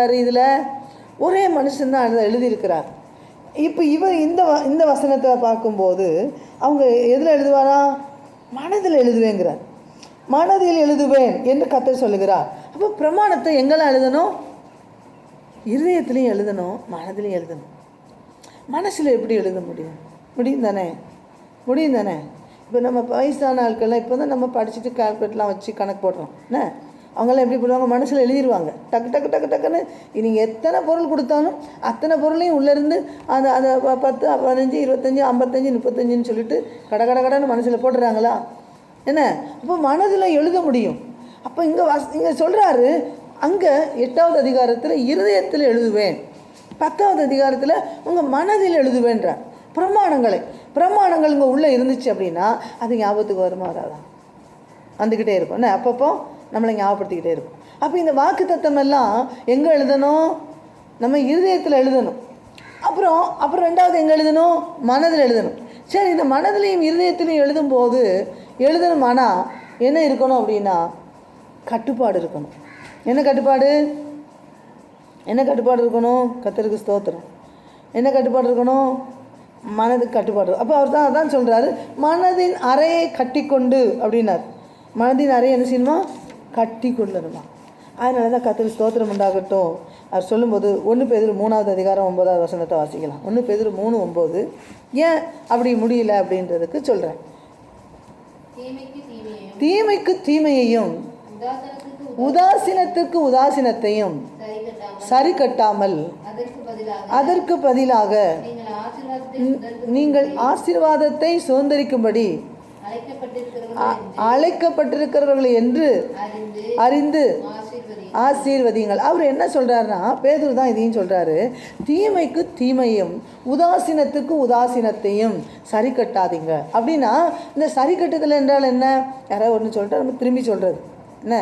இதில் ஒரே மனுஷன்தான் எழுதியிருக்கிறார். இப்போ இந்த வசனத்தை பார்க்கும்போது அவங்க எதில் எழுதுவாரா? மனதில் எழுதுவேங்கிறார். மனதில் எழுதுவேன் என்று கர்த்தர் சொல்லுகிறார். அப்போ பிரமாணத்தை எங்கெல்லாம் எழுதணும்? இருதயத்துலேயும் எழுதணும், மனதிலையும் எழுதணும். மனசில் எப்படி எழுத முடியும் தானே? இப்போ நம்ம வயசான ஆட்கள்லாம் இப்போ தான் நம்ம படிச்சுட்டு கால்குலேட்லாம் வச்சு கணக்கு போடுறோம். என்ன அவங்களாம் எப்படி போடுவாங்க? மனசில் எழுதிடுவாங்க. டக்குன்னு நீங்கள் எத்தனை பொருள் கொடுத்தாலும் அத்தனை பொருளையும் உள்ளேருந்து அதை 10, 15, 25, 55, 35ன்னு சொல்லிட்டு கடன்னு மனசில் போட்டுறாங்களா? என்ன அப்போ மனதில் எழுத முடியும். அப்போ இங்கே சொல்கிறாரு, அங்கே 8வது அதிகாரத்தில் இருதயத்தில் எழுதுவேன், 10வது அதிகாரத்தில் உங்கள் மனதில் எழுதுவேன்றார். பிரமாணங்கள் இங்கே உள்ளே இருந்துச்சு அப்படின்னா அது ஞாபகத்துக்கு வருமா? வராதான்? வந்துக்கிட்டே இருக்கும். என்ன அப்பப்போ நம்மளை ஞாபகப்படுத்திக்கிட்டே இருக்கும். அப்போ இந்த வாக்கு தத்தம் எல்லாம் எங்கே எழுதணும்? நம்ம இருதயத்தில் எழுதணும். அப்புறம் 2வது எங்கே எழுதணும்? மனதில் எழுதணும். சரி, இந்த மனதிலையும் இருதயத்திலையும் எழுதும்போது ஆனால் என்ன இருக்கணும் அப்படின்னா கட்டுப்பாடு இருக்கணும். என்ன கட்டுப்பாடு இருக்கணும்? கர்த்தருக்கு ஸ்தோத்திரம். என்ன கட்டுப்பாடு இருக்கணும்? மனதுக்கு கட்டுப்பாடு. அப்போ அவர் தான் அதான் சொல்கிறாரு, மனதின் அறையை கட்டி கொண்டு அப்படின்னார். மனதின் அறையை என்ன செய்யணுமா? கட்டி கொள்ளணுமா? அதனால தான் கர்த்தருக்கு ஸ்தோத்திரம் உண்டாகட்டும். அவர் சொல்லும்போது 1 பேதுரு 3வது அதிகாரம் 9வது வசனத்தை வாசிக்கலாம். 1 பேதுரு 3:9 ஏன் அப்படி முடியல அப்படின்றதுக்கு சொல்கிறேன். தீமைக்கு தீமையையும் உதாசீனத்துக்கு உதாசீனத்தையும் சரி கட்டாமல் அதற்கு பதிலாக நீங்கள் ஆசீர்வாதத்தை சுதந்திரிக்கும்படி அழைக்கப்பட்டிருக்கிறவர்கள் என்று அறிந்து ஆசீர்வதிங்கள். அவர் என்ன சொல்கிறாருன்னா, பேதுரு தான் இதையும் சொல்கிறாரு, தீமைக்கு தீமையும் உதாசீனத்துக்கு உதாசீனத்தையும் சரி கட்டாதீங்க அப்படின்னா, இந்த சரி கட்டுதல் என்றால் என்ன? யாராவது ஒன்று சொல்லிட்டா நம்ம திரும்பி சொல்கிறது என்ன?